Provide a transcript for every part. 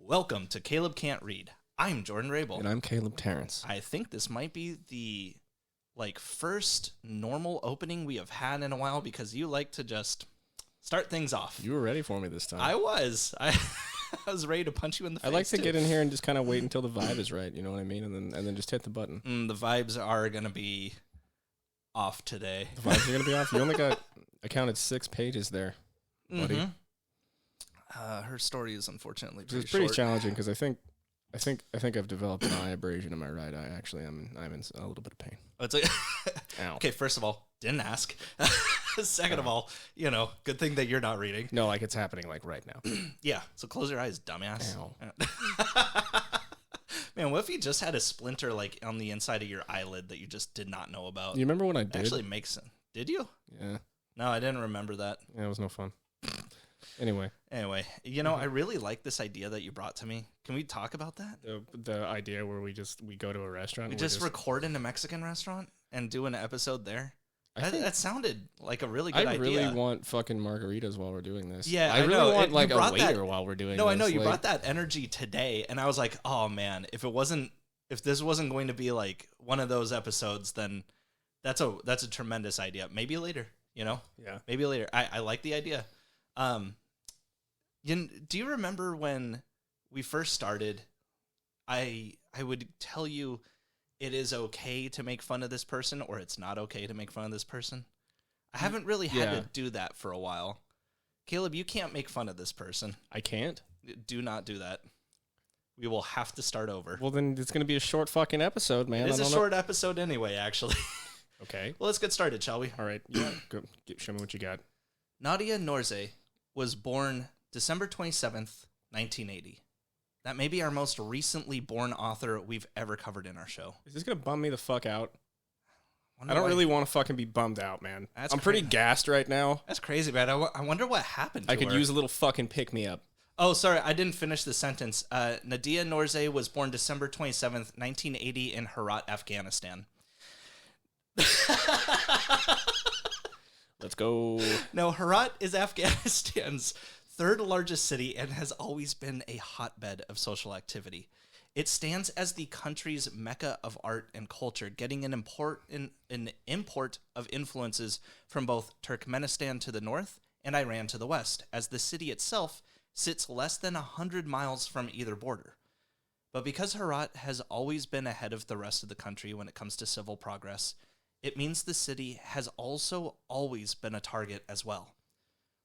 Welcome to Caleb Can't Read. I'm Jordan Rabel. And I'm Caleb Terrence. I think this might be the first normal opening we have had in a while because you like to just start things off. You were ready for me this time. I was. I was ready to punch you in the face. I like to get in here and just kind of wait until the vibe is right, you know what I mean? And then just hit the button. The vibes are going to be off today. The vibes are going to be off? You only got, I counted 6 pages there, buddy. Mm-hmm. Her story is unfortunately It's pretty challenging because I think I've developed an eye abrasion in my right eye. Actually, I'm in a little bit of pain. Oh, it's like Ow. Okay, first of all, didn't ask. Second of all, good thing that you're not reading. No, like it's happening like right now. Yeah, so close your eyes, dumbass. Ow. Man, what if you just had a splinter like on the inside of your eyelid that you just did not know about? You remember when I did? Actually makes sense. Did you? Yeah. No, I didn't remember that. Yeah, it was no fun. Anyway, I really like this idea that you brought to me. Can we talk about that? the idea where we go to a restaurant. We just record in a Mexican restaurant and do an episode there. That sounded like a really good idea. I really want fucking margaritas while we're doing this. Yeah, I really want like a waiter that, while we're doing this. No, I know you brought that energy today, and I was like, oh man, if this wasn't going to be like one of those episodes, then that's a tremendous idea. Maybe later, Yeah. Maybe later. I like the idea. Do you remember when we first started? I would tell you it is okay to make fun of this person, or it's not okay to make fun of this person. I haven't really had to do that for a while. Caleb, you can't make fun of this person. I can't? Do not do that. We will have to start over. Well, then it's going to be a short fucking episode, man. It is a short episode anyway, actually. Okay. Well, let's get started, shall we? All right. Yeah. Go, show me what you got. Nadia Anjuman was born December 27th, 1980. That may be our most recently born author we've ever covered in our show. Is this going to bum me the fuck out? I don't really want to fucking be bummed out, man. I'm pretty gassed right now. That's crazy, man. I wonder what happened to her. I could use a little fucking pick-me-up. Oh, sorry. I didn't finish the sentence. Nadia Anjuman was born December 27th, 1980 in Herat, Afghanistan. Let's go. No, Herat is Afghanistan's third largest city and has always been a hotbed of social activity. It stands as the country's mecca of art and culture, getting an import of influences from both Turkmenistan to the north and Iran to the west, as the city itself sits less than 100 miles from either border. But because Herat has always been ahead of the rest of the country when it comes to civil progress, it means the city has also always been a target as well.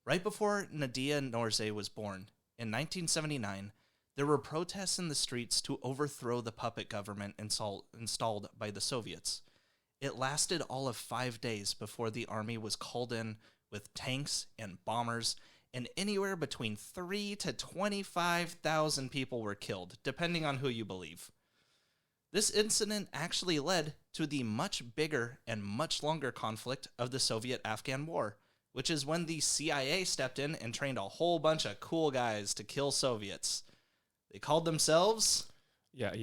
Right before Nadia Anjuman was born, in 1979, there were protests in the streets to overthrow the puppet government installed by the Soviets. It lasted all of 5 days before the army was called in with tanks and bombers, and anywhere between 3,000 to 25,000 people were killed, depending on who you believe. This incident actually led to the much bigger and much longer conflict of the Soviet-Afghan War, which is when the CIA stepped in and trained a whole bunch of cool guys to kill Soviets. They called themselves... Yeah.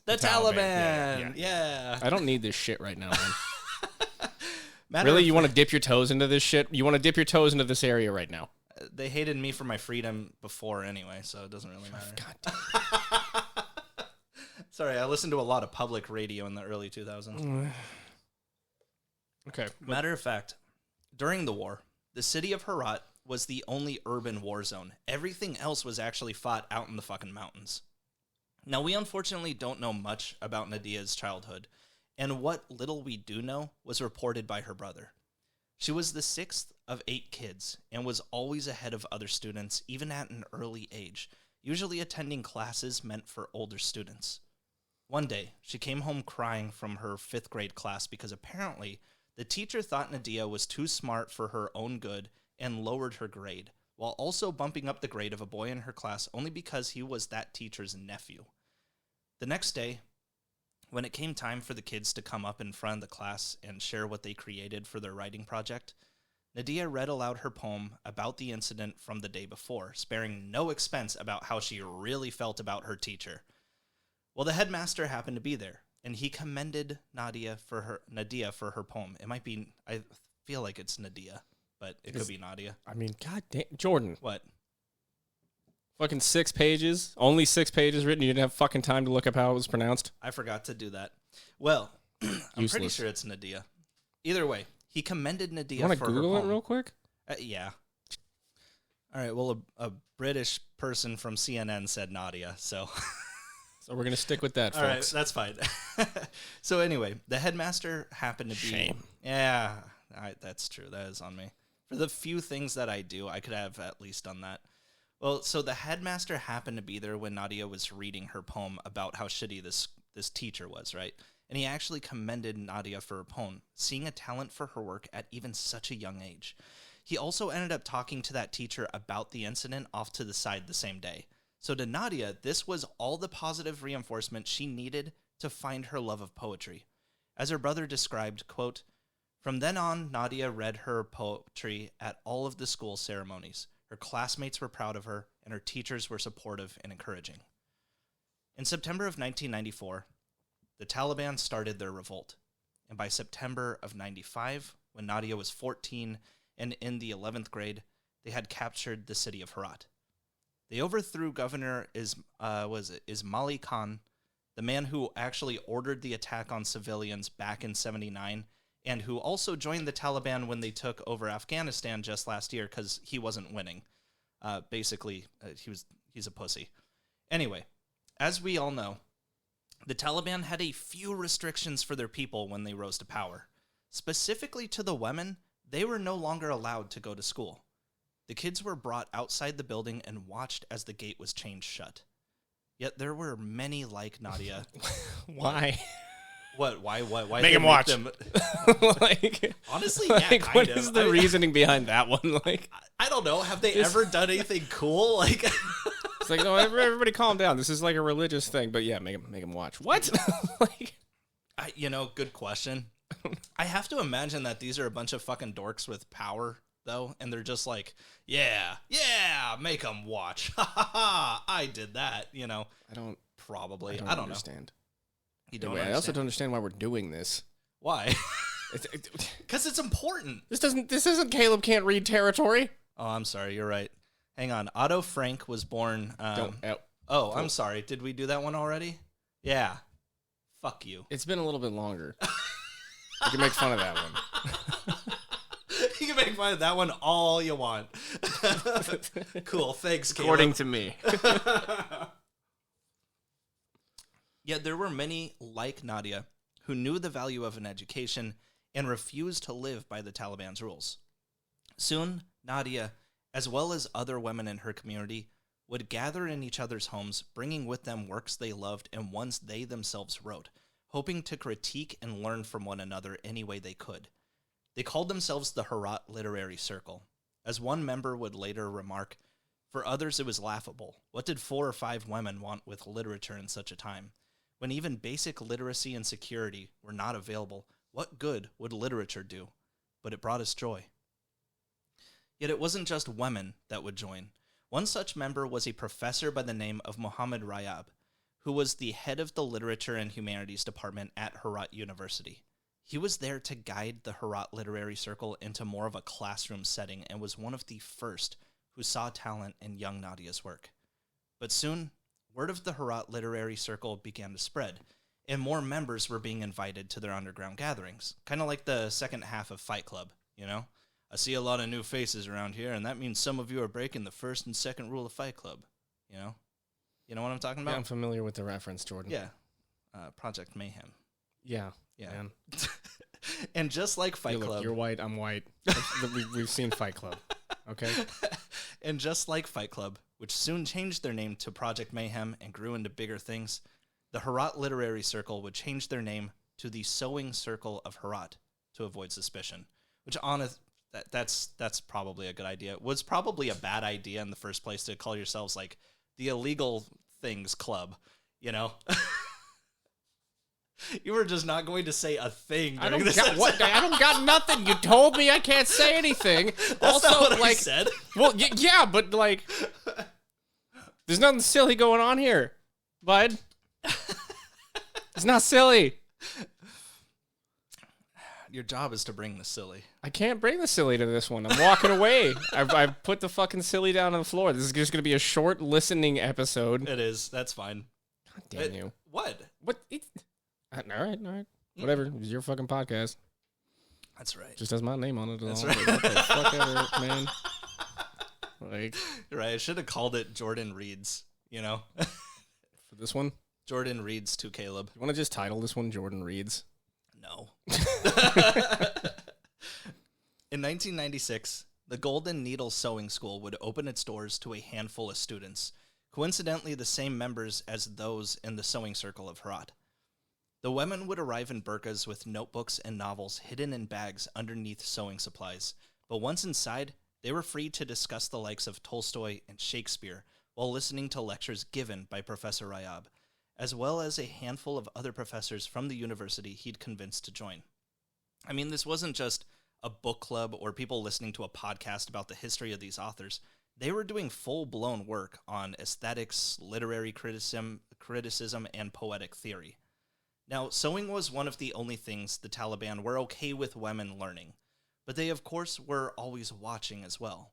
The Taliban. Yeah. I don't need this shit right now, man. Really? You want to dip your toes into this shit? You want to dip your toes into this area right now? They hated me for my freedom before anyway, so it doesn't really matter. God damn. Sorry, I listened to a lot of public radio in the early 2000s. Okay. Matter of fact, during the war, the city of Herat was the only urban war zone. Everything else was actually fought out in the fucking mountains. Now, we unfortunately don't know much about Nadia's childhood, and what little we do know was reported by her brother. She was the 6th of 8 kids and was always ahead of other students, even at an early age, usually attending classes meant for older students. One day, she came home crying from her 5th grade class because apparently the teacher thought Nadia was too smart for her own good and lowered her grade, while also bumping up the grade of a boy in her class only because he was that teacher's nephew. The next day, when it came time for the kids to come up in front of the class and share what they created for their writing project, Nadia read aloud her poem about the incident from the day before, sparing no expense about how she really felt about her teacher. Well, the headmaster happened to be there, and he commended Nadia for her poem. It might be, I feel like it's Nadia, but it could be Nadia. I mean, God damn, Jordan. What? Fucking 6 pages. Only 6 pages written. You didn't have fucking time to look up how it was pronounced. I forgot to do that. Well, I'm pretty sure it's Nadia. Either way, he commended Nadia for her poem. Want to Google it real quick? Yeah. All right, well, a British person from CNN said Nadia, so... So we're going to stick with that, folks. All right, that's fine. So anyway, the headmaster happened to be... Shame. Yeah, that's true. That is on me. For the few things that I do, I could have at least done that. Well, so the headmaster happened to be there when Nadia was reading her poem about how shitty this teacher was, right? And he actually commended Nadia for her poem, seeing a talent for her work at even such a young age. He also ended up talking to that teacher about the incident off to the side the same day. So to Nadia, this was all the positive reinforcement she needed to find her love of poetry. As her brother described, quote, "From then on, Nadia read her poetry at all of the school ceremonies. Her classmates were proud of her, and her teachers were supportive and encouraging." In September of 1994, the Taliban started their revolt. And by September of 95, when Nadia was 14 and in the 11th grade, they had captured the city of Herat. They overthrew Governor Ismaili Khan, the man who actually ordered the attack on civilians back in 79, and who also joined the Taliban when they took over Afghanistan just last year because he wasn't winning. He's a pussy. Anyway, as we all know, the Taliban had a few restrictions for their people when they rose to power. Specifically to the women, they were no longer allowed to go to school. The kids were brought outside the building and watched as the gate was chained shut. Yet there were many like Nadia. Why? What? Why? Make him watch. Honestly, yeah, kind what of. is the reasoning behind that one? I don't know. Have they ever done anything cool? It's like, no, everybody calm down. This is like a religious thing, but yeah, make him watch. What? Good question. I have to imagine that these are a bunch of fucking dorks with power, though, and they're just like, yeah, make them watch. Ha ha ha! I did that. I don't understand. You don't. Anyway, I also don't understand why we're doing this. Why? Because it's important. This isn't Caleb can't read territory. Oh, I'm sorry. You're right. Hang on. Otto Frank was born. I'm sorry. Did we do that one already? Yeah. Fuck you. It's been a little bit longer. You can make fun of that one. You can make fun of that one all you want. Cool. Thanks, Caleb. According to me. Yet there were many like Nadia who knew the value of an education and refused to live by the Taliban's rules. Soon, Nadia, as well as other women in her community, would gather in each other's homes, bringing with them works they loved and ones they themselves wrote, hoping to critique and learn from one another any way they could. They called themselves the Herat Literary Circle. As one member would later remark, for others it was laughable. What did 4 or 5 women want with literature in such a time? When even basic literacy and security were not available, what good would literature do? But it brought us joy. Yet it wasn't just women that would join. One such member was a professor by the name of Muhammad Rayab, who was the head of the Literature and Humanities Department at Herat University. He was there to guide the Herat Literary Circle into more of a classroom setting and was one of the first who saw talent in young Nadia's work. But soon, word of the Herat Literary Circle began to spread, and more members were being invited to their underground gatherings, kind of like the second half of Fight Club, I see a lot of new faces around here, and that means some of you are breaking the first and second rule of Fight Club, You know what I'm talking about? Yeah, I'm familiar with the reference, Jordan. Yeah. Project Mayhem. Yeah. Man. And just like Fight Club. You're white, I'm white. We've seen Fight Club. Okay? And just like Fight Club, which soon changed their name to Project Mayhem and grew into bigger things, the Herat Literary Circle would change their name to the Sewing Circle of Herat to avoid suspicion, which that's probably a good idea. It was probably a bad idea in the first place to call yourselves like the Illegal Things Club, You were just not going to say a thing during this episode. I don't got nothing. You told me I can't say anything. That's not what I said. Well, yeah, but there's nothing silly going on here, bud. It's not silly. Your job is to bring the silly. I can't bring the silly to this one. I'm walking away. I've put the fucking silly down on the floor. This is just going to be a short listening episode. It is. That's fine. God damn you. What? What? All right. Whatever. It was your fucking podcast. That's right. Just has my name on it. That's right. Like, what the fuck ever, man? Like, you're right. I should have called it Jordan Reads, for this one? Jordan Reads to Caleb. You want to just title this one Jordan Reads? No. In 1996, the Golden Needle Sewing School would open its doors to a handful of students, coincidentally the same members as those in the sewing circle of Herat. The women would arrive in burqas with notebooks and novels hidden in bags underneath sewing supplies, but once inside, they were free to discuss the likes of Tolstoy and Shakespeare while listening to lectures given by Professor Rayab, as well as a handful of other professors from the university he'd convinced to join. I mean, this wasn't just a book club or people listening to a podcast about the history of these authors. They were doing full-blown work on aesthetics, literary criticism, and poetic theory. Now, sewing was one of the only things the Taliban were okay with women learning, but they, of course, were always watching as well.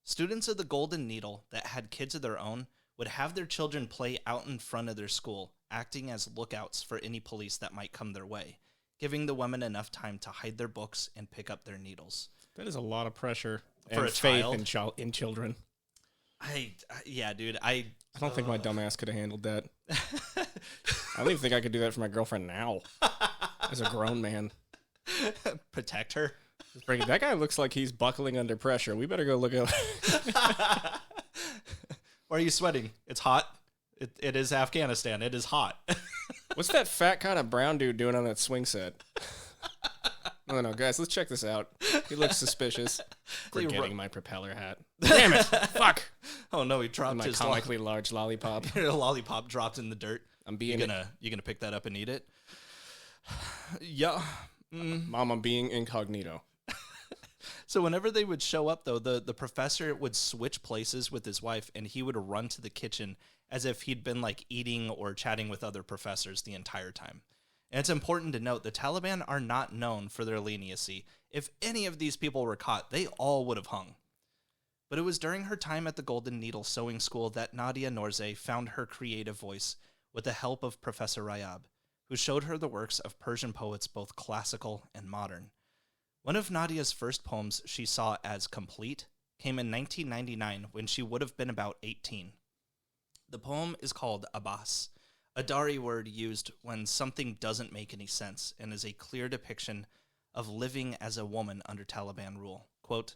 Students of the Golden Needle that had kids of their own would have their children play out in front of their school, acting as lookouts for any police that might come their way, giving the women enough time to hide their books and pick up their needles. That is a lot of pressure for and a faith child. in children. Yeah, dude. I don't think my dumbass could have handled that. I don't even think I could do that for my girlfriend now, as a grown man. Protect her. That guy looks like he's buckling under pressure. We better go look at. Why are you sweating? It's hot. It is Afghanistan. It is hot. What's that fat kind of brown dude doing on that swing set? No, guys, let's check this out. He looks suspicious. Forgetting my propeller hat. Damn it! Fuck! Oh no, he dropped my his comically large lollipop. A lollipop dropped in the dirt. You gonna pick that up and eat it? Yeah. Mom, I'm being incognito. So whenever they would show up, though, the professor would switch places with his wife, and he would run to the kitchen as if he'd been like eating or chatting with other professors the entire time. And it's important to note the Taliban are not known for their leniency. If any of these people were caught, they all would have hung. But it was during her time at the Golden Needle Sewing School that Nadia Norze found her creative voice with the help of Professor Rayab, who showed her the works of Persian poets both classical and modern. One of Nadia's first poems she saw as complete came in 1999 when she would have been about 18. The poem is called Abbas, a Dari word used when something doesn't make any sense and is a clear depiction of living as a woman under Taliban rule. Quote,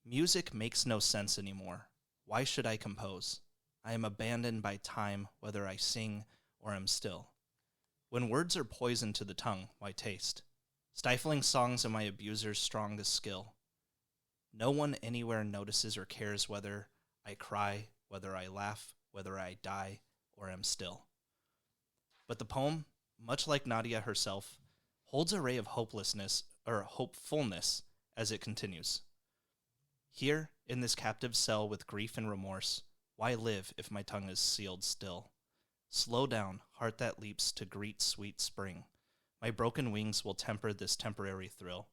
"Music makes no sense anymore. Why should I compose? I am abandoned by time, whether I sing or am still. When words are poison to the tongue, why taste? Stifling songs are my abuser's strongest skill. No one anywhere notices or cares whether I cry, whether I laugh, whether I die or am still." But the poem, much like Nadia herself, holds a ray of hopelessness or hopefulness as it continues. "Here, in this captive cell with grief and remorse, why live if my tongue is sealed still? Slow down, heart that leaps to greet sweet spring. My broken wings will temper this temporary thrill.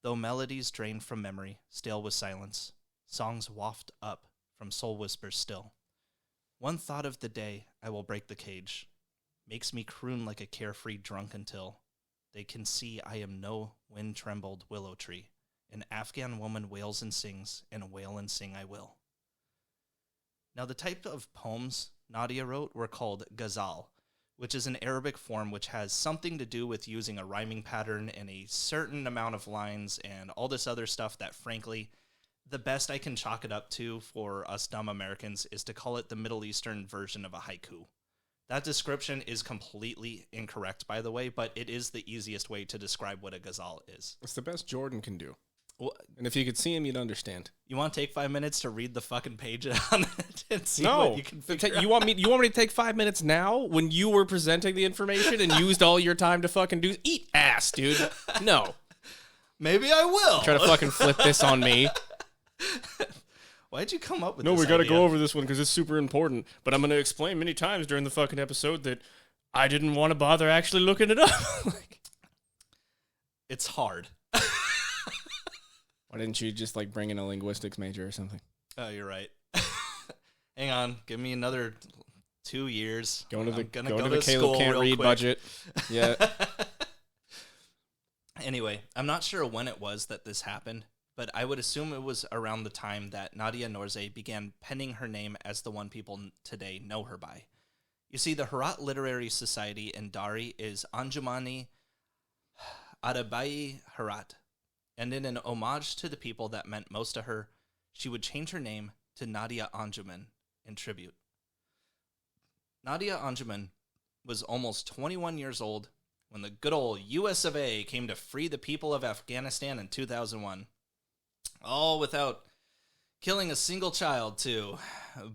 Though melodies drain from memory, stale with silence, songs waft up from soul whispers still. One thought of the day I will break the cage, makes me croon like a carefree drunk until they can see I am no wind-trembled willow tree. An Afghan woman wails and sings, and wail and sing I will." Now, the type of poems Nadia wrote were called ghazal, which is an Arabic form which has something to do with using a rhyming pattern and a certain amount of lines and all this other stuff that, frankly, the best I can chalk it up to for us dumb Americans is to call it the Middle Eastern version of a haiku. That description is completely incorrect, by the way, but it is the easiest way to describe what a ghazal is. It's the best Jordan can do. Well, and if you could see him, you'd understand. You want to take 5 minutes to read the fucking page on it and see what you can figure out? You want me to take 5 minutes now when you were presenting the information and used all your time to fucking eat ass, dude? No. Maybe I will. Try to fucking flip this on me. Why'd you come up with this? No, we got to idea? go over this one because it's super important. But I'm going to explain many times during the fucking episode that I didn't want to bother actually looking it up. It's hard. Why didn't you just like bring in a linguistics major or something? Oh, you're right. Hang on, give me another 2 years. Going to the Caleb Caleb can't read budget. Yeah. Anyway, I'm not sure when it was that this happened, but I would assume it was around the time that Nadia Norze began penning her name as the one people today know her by. You see, the Herat Literary Society in Dari is Anjumani Adabai Herat, and in an homage to the people that meant most to her, she would change her name to Nadia Anjuman in tribute. Nadia Anjuman was almost 21 years old when the good old US of A came to free the people of Afghanistan in 2001. All without killing a single child, too.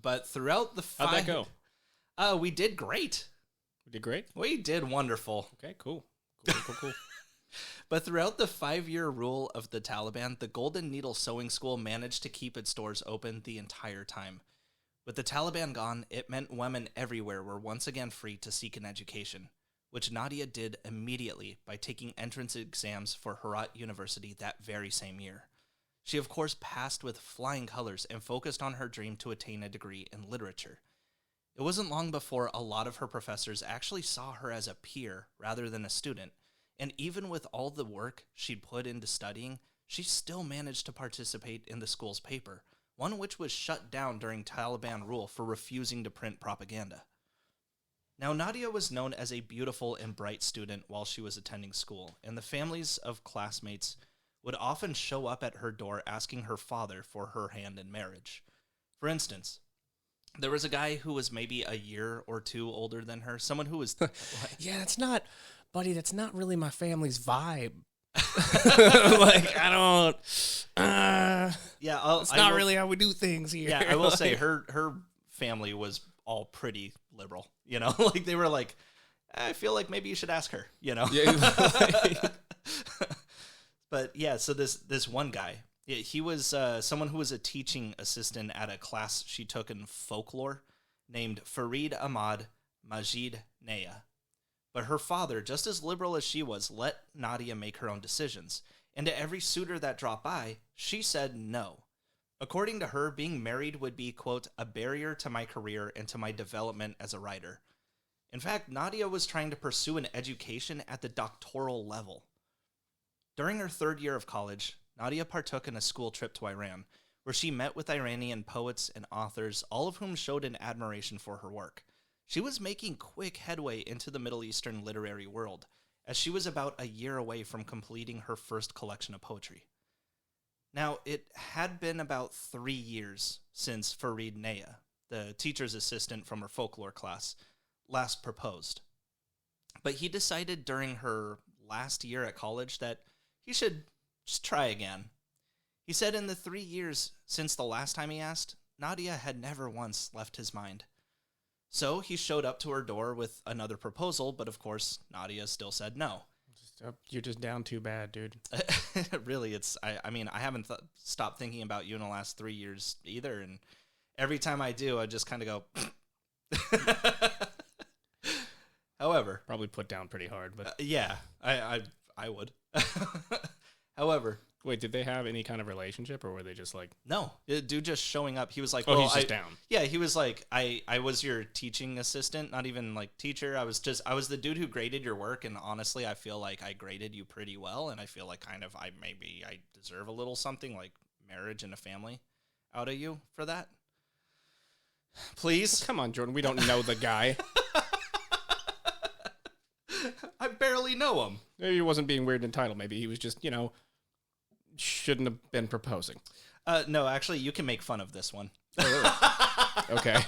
But throughout the How'd that go? We did great. We did great? We did wonderful. Okay, cool. Cool. But throughout the 5-year rule of the Taliban, the Golden Needle Sewing School managed to keep its doors open the entire time. With the Taliban gone, it meant women everywhere were once again free to seek an education, which Nadia did immediately by taking entrance exams for Herat University that very same year. She, of course, passed with flying colors and focused on her dream to attain a degree in literature. It wasn't long before a lot of her professors actually saw her as a peer rather than a student, and even with all the work she'd put into studying, she still managed to participate in the school's paper, one which was shut down during Taliban rule for refusing to print propaganda. Now, Nadia was known as a beautiful and bright student while she was attending school, and the families of classmates would often show up at her door asking her father for her hand in marriage. For instance, there was a guy who was maybe a year or two older than her, someone who was... Yeah, that's not really my family's vibe. Like, I don't... yeah, it's not really how we do things here. Yeah, I will say her family was all pretty liberal, you know? Like, they were like, I feel like maybe you should ask her, you know? Yeah. But yeah, so this one guy, he was someone who was a teaching assistant at a class she took in folklore named Farid Ahmad Majid Naya. But her father, just as liberal as she was, let Nadia make her own decisions. And to every suitor that dropped by, she said no. According to her, being married would be, quote, a barrier to my career and to my development as a writer. In fact, Nadia was trying to pursue an education at the doctoral level. During her 3rd year of college, Nadia partook in a school trip to Iran, where she met with Iranian poets and authors, all of whom showed an admiration for her work. She was making quick headway into the Middle Eastern literary world, as she was about a year away from completing her first collection of poetry. Now, it had been about 3 years since Farid Naya, the teacher's assistant from her folklore class, last proposed. But he decided during her last year at college that he should just try again. He said in the 3 years since the last time he asked, Nadia had never once left his mind. So he showed up to her door with another proposal, but of course, Nadia still said no. You're just down too bad, dude. Really, I mean, I haven't stopped thinking about you in the last 3 years either, and every time I do, I just kind of go... However... Probably put down pretty hard, but... yeah, I would. However... Wait, did they have any kind of relationship, or were they just like... No, dude just showing up. He was like... Oh, he's just down. Yeah, he was like, I was your teaching assistant, not even like teacher. I was the dude who graded your work, and honestly, I feel like I graded you pretty well, and I feel like kind of I deserve a little something like marriage and a family out of you for that. Please? Come on, Jordan, we don't know the guy. I barely know him. Maybe he wasn't being weird and entitled. Maybe he was just, shouldn't have been proposing. No, actually, you can make fun of this one. Oh, really? Okay.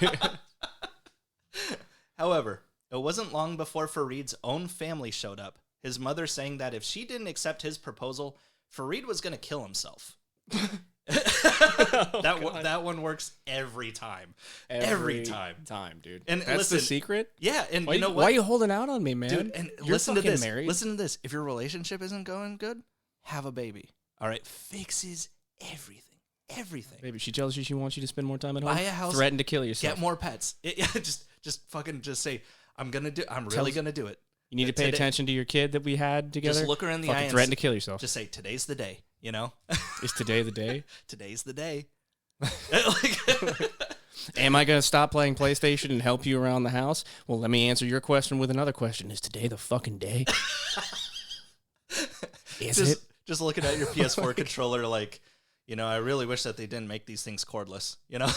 However, it wasn't long before Farid's own family showed up, his mother saying that if she didn't accept his proposal, Farid was going to kill himself. That one works every time. Every time, dude. And that's listen, the secret? Yeah, and you know what? Why are you holding out on me, man? Dude, and you're listen to this. Married. Listen to this. If your relationship isn't going good, have a baby. All right, fixes everything. Everything. Baby, she tells you she wants you to spend more time at home. Buy a house. Threaten to kill yourself. Get more pets. Just say, I'm really gonna do it. You need to pay attention to your kid that we had together. Just look her in the eye and threaten to kill yourself. Just say, today's the day, you know? Is today the day? Today's the day. Am I going to stop playing PlayStation and help you around the house? Well, let me answer your question with another question. Is today the fucking day? Just looking at your PS4 controller like, you know, I really wish that they didn't make these things cordless, you know?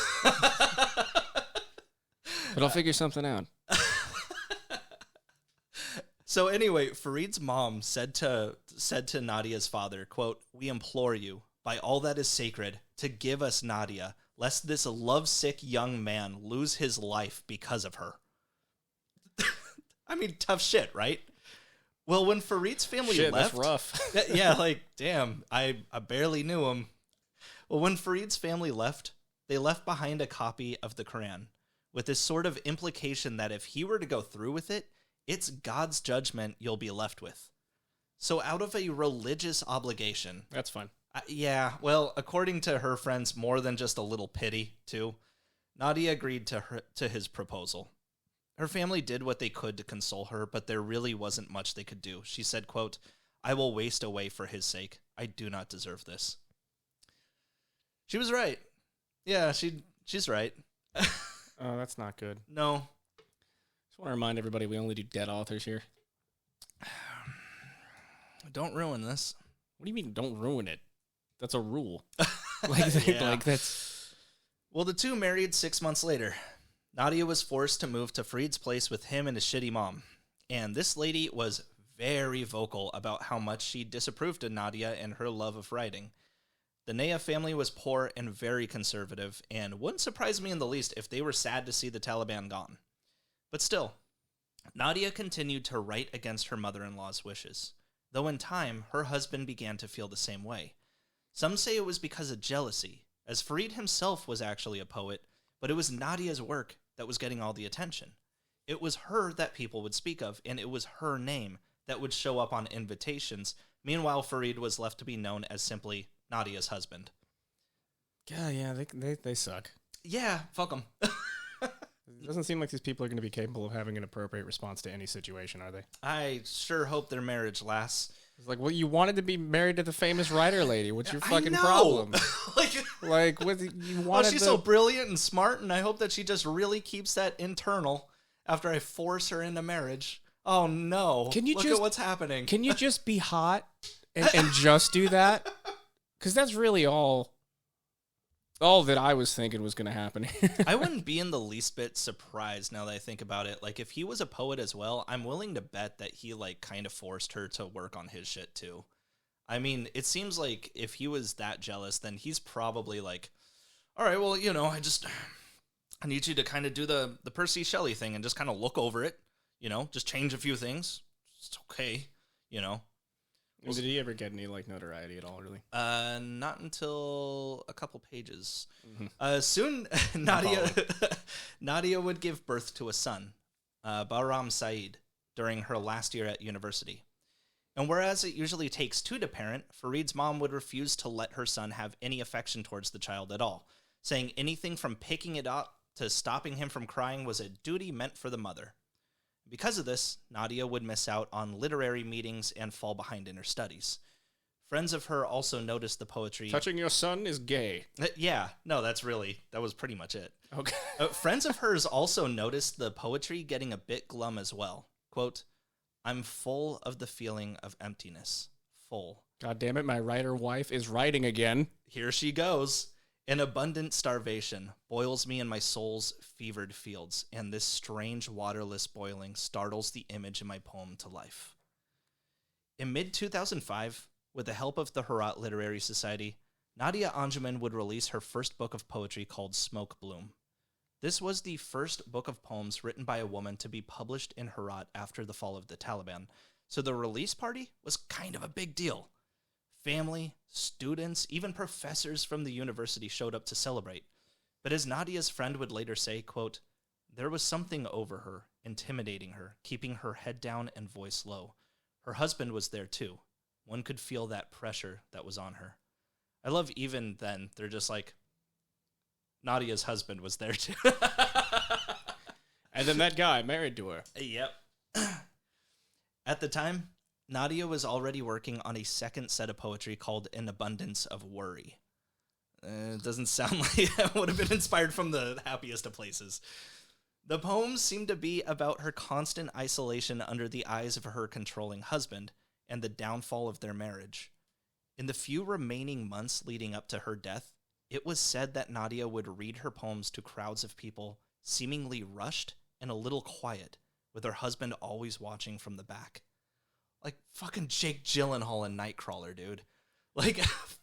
But I'll figure something out. So anyway, Farid's mom said to Nadia's father, quote, "We implore you, by all that is sacred, to give us Nadia, lest this lovesick young man lose his life because of her." I mean, tough shit, right? Well, when Farid's family left... That's rough. Yeah, like, damn, I barely knew him. Well, when Farid's family left, they left behind a copy of the Quran, with this sort of implication that if he were to go through with it, it's God's judgment you'll be left with. So out of a religious obligation... That's fun. Yeah, well, according to her friends, more than just a little pity, too, Nadia agreed to his proposal. Her family did what they could to console her, but there really wasn't much they could do. She said, quote, "I will waste away for his sake. I do not deserve this." She was right. Yeah, she's right. Oh, that's not good. No. Just want to remind everybody we only do dead authors here. Don't ruin this. What do you mean, don't ruin it? That's a rule. Yeah. Like that's... Well, the two married 6 months later. Nadia was forced to move to Farid's place with him and his shitty mom. And this lady was very vocal about how much she disapproved of Nadia and her love of writing. The Naya family was poor and very conservative, and wouldn't surprise me in the least if they were sad to see the Taliban gone. But still, Nadia continued to write against her mother-in-law's wishes, though in time, her husband began to feel the same way. Some say it was because of jealousy, as Farid himself was actually a poet, but it was Nadia's work that was getting all the attention. It was her that people would speak of, and it was her name that would show up on invitations. Meanwhile, Farid was left to be known as simply Nadia's husband. Yeah, they suck. Yeah, fuck them. It doesn't seem like these people are going to be capable of having an appropriate response to any situation, are they? I sure hope their marriage lasts. It's like, well, you wanted to be married to the famous writer lady. What's your fucking problem? like, what you wanted? Oh, she's so brilliant and smart, and I hope that she just really keeps that internal after I force her into marriage. Oh no! Look at what's happening. Can you just be hot and just do that? Because that's really all that I was thinking was going to happen here. I wouldn't be in the least bit surprised now that I think about it. Like, if he was a poet as well, I'm willing to bet that he, like, kind of forced her to work on his shit, too. I mean, it seems like if he was that jealous, then he's probably like, all right, well, you know, I need you to kind of do the Percy Shelley thing and just kind of look over it, you know, just change a few things. It's okay, you know. Did he ever get any, like, notoriety at all, really? Not until a couple pages. Mm-hmm. Soon, Nadia would give birth to a son, Bahram Saeed, during her last year at university. And whereas it usually takes two to parent, Farid's mom would refuse to let her son have any affection towards the child at all, saying anything from picking it up to stopping him from crying was a duty meant for the mother. Because of this, Nadia would miss out on literary meetings and fall behind in her studies. Friends of her also noticed the poetry... Touching your son is gay. Yeah, no, that was pretty much it. Okay. Friends of hers also noticed the poetry getting a bit glum as well. Quote, "I'm full of the feeling of emptiness. Full. God damn it, my writer wife is writing again. Here she goes. An abundant starvation boils me in my soul's fevered fields, and this strange waterless boiling startles the image in my poem to life." In mid-2005, with the help of the Herat Literary Society, Nadia Anjuman would release her first book of poetry called Smoke Bloom. This was the first book of poems written by a woman to be published in Herat after the fall of the Taliban, so the release party was kind of a big deal. Family, students, even professors from the university showed up to celebrate. But as Nadia's friend would later say, quote, "There was something over her, intimidating her, keeping her head down and voice low. Her husband was there too. One could feel that pressure that was on her." I love even then, they're just like, Nadia's husband was there too. And then that guy married to her. Yep. At the time, Nadia was already working on a second set of poetry called An Abundance of Worry. It doesn't sound like it would have been inspired from the happiest of places. The poems seem to be about her constant isolation under the eyes of her controlling husband and the downfall of their marriage. In the few remaining months leading up to her death, it was said that Nadia would read her poems to crowds of people, seemingly rushed and a little quiet, with her husband always watching from the back. Like fucking Jake Gyllenhaal in Nightcrawler, dude. Like,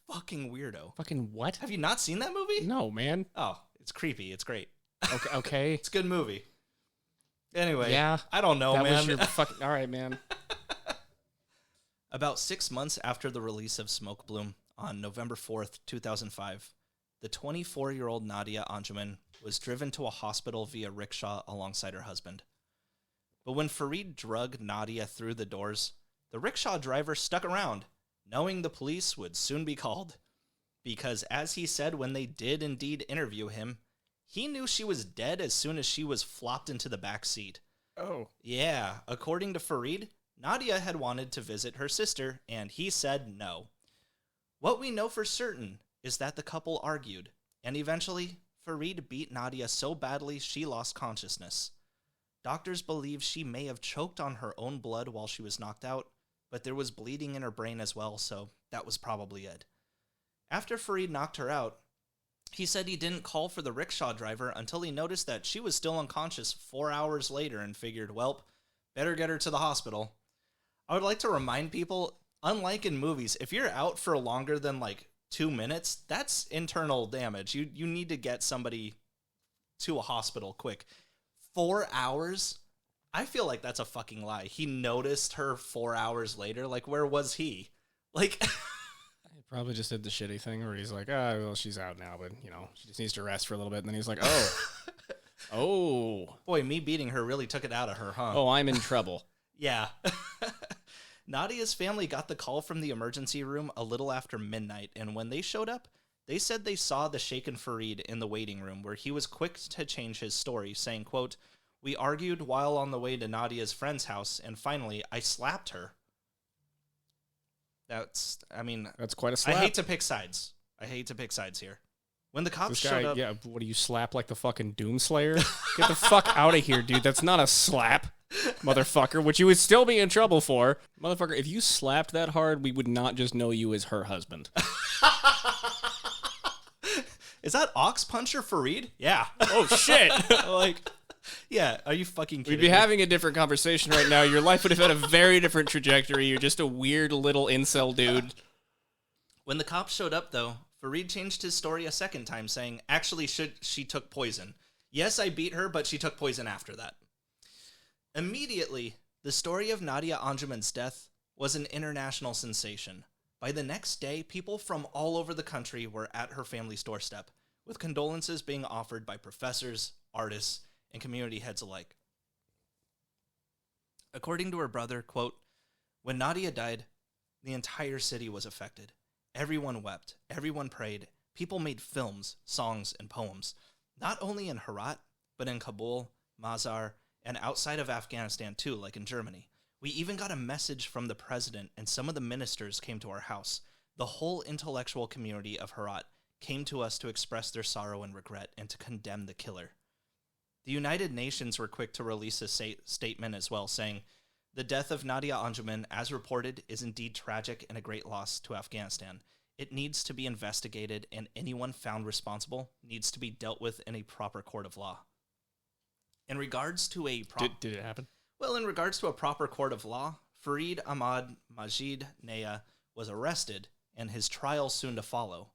fucking weirdo. Fucking what? Have you not seen that movie? No, man. Oh, it's creepy. It's great. Okay. It's a good movie. Anyway, yeah, I don't know, that man. Was your fucking... All right, man. About 6 months after the release of Smoke Bloom on November 4th, 2005, the 24-year-old Nadia Anjuman was driven to a hospital via rickshaw alongside her husband. But when Farid drugged Nadia through the doors, the rickshaw driver stuck around, knowing the police would soon be called. Because as he said when they did indeed interview him, he knew she was dead as soon as she was flopped into the back seat. Oh. Yeah, according to Farid, Nadia had wanted to visit her sister, and he said no. What we know for certain is that the couple argued, and eventually, Farid beat Nadia so badly she lost consciousness. Doctors believe she may have choked on her own blood while she was knocked out, but there was bleeding in her brain as well, so that was probably it. After Farid knocked her out, he said he didn't call for the rickshaw driver until he noticed that she was still unconscious 4 hours later and figured, well, better get her to the hospital. I would like to remind people, unlike in movies, if you're out for longer than 2 minutes, that's internal damage. You need to get somebody to a hospital quick. 4 hours? I feel like that's a fucking lie. He noticed her 4 hours later. Where was he? He probably just did the shitty thing where he's like, well, she's out now, but, she just needs to rest for a little bit. And then he's like, oh. Boy, me beating her really took it out of her, huh? Oh, I'm in trouble. Yeah. Nadia's family got the call from the emergency room a little after midnight, and when they showed up, they said they saw the shaken Farid in the waiting room, where he was quick to change his story, saying, quote, "We argued while on the way to Nadia's friend's house, and finally, I slapped her." That's quite a slap. I hate to pick sides here. When the cops showed up... Yeah, what do you slap like the fucking Doomslayer? Get the fuck out of here, dude. That's not a slap, motherfucker, which you would still be in trouble for. Motherfucker, if you slapped that hard, we would not just know you as her husband. Is that Ox Puncher Farid? Yeah. Oh, shit. Yeah, are you fucking kidding We'd be me? having a different conversation right now. Your life would have had a very different trajectory. You're just a weird little incel dude. When the cops showed up, though, Farid changed his story a second time, saying, actually, she took poison. Yes, I beat her, but she took poison after that. Immediately, the story of Nadia Anjuman's death was an international sensation. By the next day, people from all over the country were at her family's doorstep, with condolences being offered by professors, artists, and community heads alike. According to her brother, quote, "When Nadia died, the entire city was affected. Everyone wept, everyone prayed, people made films, songs, and poems, not only in Herat, but in Kabul, Mazar, and outside of Afghanistan too, like in Germany. We even got a message from the president, and some of the ministers came to our house. The whole intellectual community of Herat came to us to express their sorrow and regret and to condemn the killer." The United Nations were quick to release a statement as well, saying, "The death of Nadia Anjuman, as reported, is indeed tragic and a great loss to Afghanistan. It needs to be investigated, and anyone found responsible needs to be dealt with in a proper court of law." In regards to a Did it happen? Well, in regards to a proper court of law, Farid Ahmad Majid Naya was arrested, and his trial soon to follow.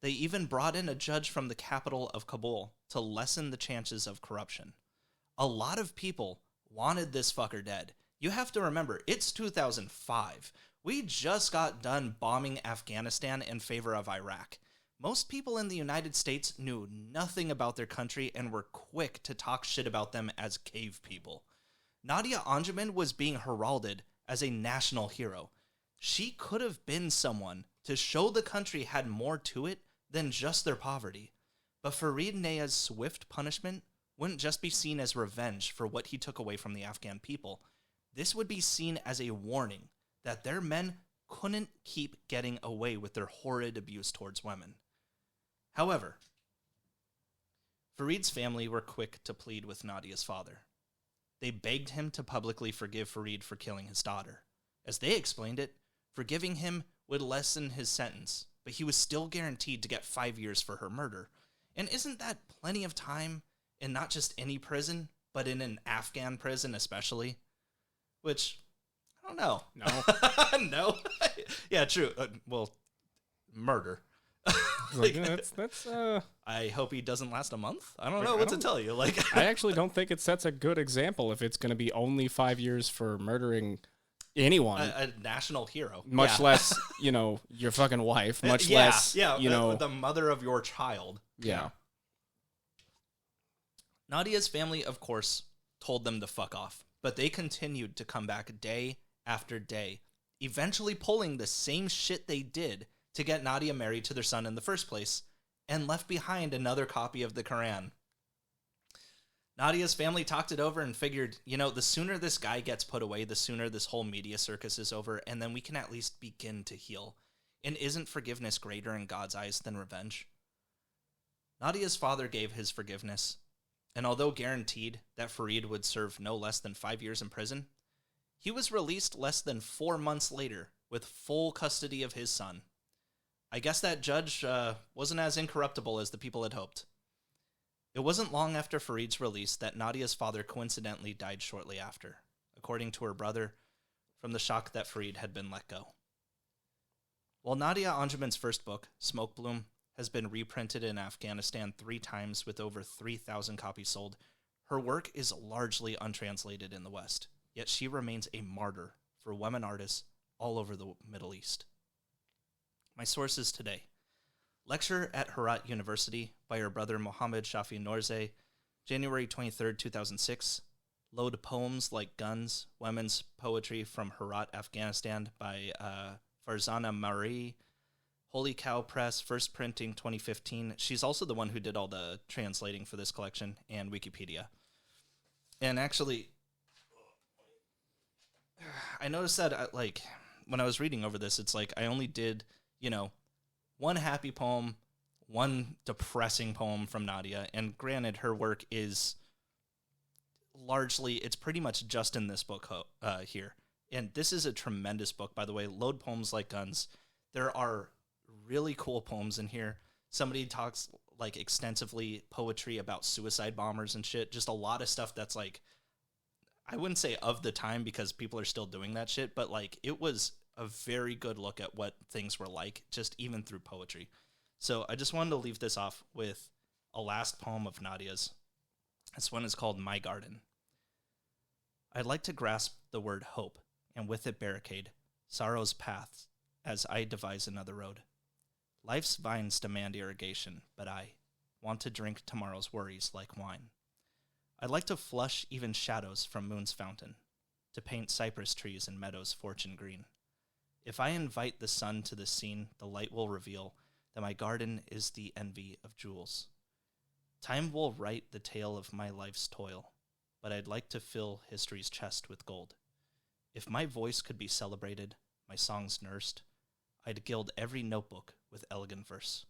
They even brought in a judge from the capital of Kabul to lessen the chances of corruption. A lot of people wanted this fucker dead. You have to remember, it's 2005. We just got done bombing Afghanistan in favor of Iraq. Most people in the United States knew nothing about their country and were quick to talk shit about them as cave people. Nadia Anjuman was being heralded as a national hero. She could have been someone to show the country had more to it than just their poverty. But Farid Naya's swift punishment wouldn't just be seen as revenge for what he took away from the Afghan people. this would be seen as a warning that their men couldn't keep getting away with their horrid abuse towards women. However, Farid's family were quick to plead with Nadia's father. They begged him to publicly forgive Farid for killing his daughter. As they explained it, forgiving him would lessen his sentence, but he was still guaranteed to get 5 years for her murder. And isn't that plenty of time in not just any prison, but in an Afghan prison especially? Which, I don't know. No. No? Yeah, true. Well, murder. That's I hope he doesn't last a month. I don't know what to tell you. Like, I actually don't think it sets a good example if it's going to be only 5 years for murdering anyone. A national hero. Much less, your fucking wife. Much less, the mother of your child. Yeah. Nadia's family, of course, told them to fuck off, but they continued to come back day after day, eventually pulling the same shit they did to get Nadia married to their son in the first place, and left behind another copy of the Quran. Nadia's family talked it over and figured, the sooner this guy gets put away, the sooner this whole media circus is over, and then we can at least begin to heal. And isn't forgiveness greater in God's eyes than revenge? Nadia's father gave his forgiveness, and although guaranteed that Farid would serve no less than 5 years in prison, he was released less than 4 months later with full custody of his son. I guess that judge wasn't as incorruptible as the people had hoped. It wasn't long after Farid's release that Nadia's father coincidentally died shortly after, according to her brother, from the shock that Farid had been let go. While Nadia Anjuman's first book, Smoke Bloom, has been reprinted in Afghanistan 3 times with over 3,000 copies sold, her work is largely untranslated in the West, yet she remains a martyr for women artists all over the Middle East. My sources today. Lecture at Herat University by her brother Mohammed Shafi Norzeh, January 23, 2006. Load Poems Like Guns, Women's Poetry from Herat, Afghanistan by Farzana Mari. Holy Cow Press, first printing 2015. She's also the one who did all the translating for this collection, and Wikipedia. And actually, I noticed that, when I was reading over this, it's like I only did, one happy poem, one depressing poem from Nadia. And granted, her work is largely, it's pretty much just in this book here. And this is a tremendous book, by the way. Load Poems Like Guns. There are really cool poems in here. Somebody talks extensively poetry about suicide bombers and shit. Just a lot of stuff that's I wouldn't say of the time because people are still doing that shit, but it was a very good look at what things were like, just even through poetry. So I just wanted to leave this off with a last poem of Nadia's. This one is called My Garden. I'd like to grasp the word hope, and with it barricade sorrow's paths as I devise another road. Life's vines demand irrigation, but I want to drink tomorrow's worries like wine. I'd like to flush even shadows from moon's fountain, to paint cypress trees and meadows fortune green. If I invite the sun to the scene, the light will reveal that my garden is the envy of jewels. Time will write the tale of my life's toil, but I'd like to fill history's chest with gold. If my voice could be celebrated, my songs nursed, I'd gild every notebook with elegant verse.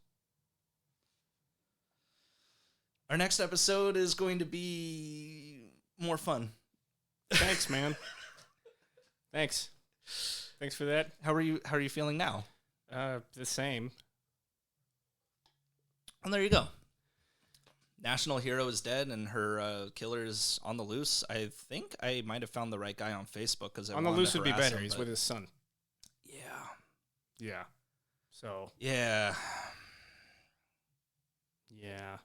Our next episode is going to be more fun. Thanks, man. Thanks for that. How are you feeling now? The same. And there you go. National hero is dead and her killer is on the loose. I think I might have found the right guy on Facebook because on the loose would be better. He's with his son. Yeah. So. Yeah. Yeah.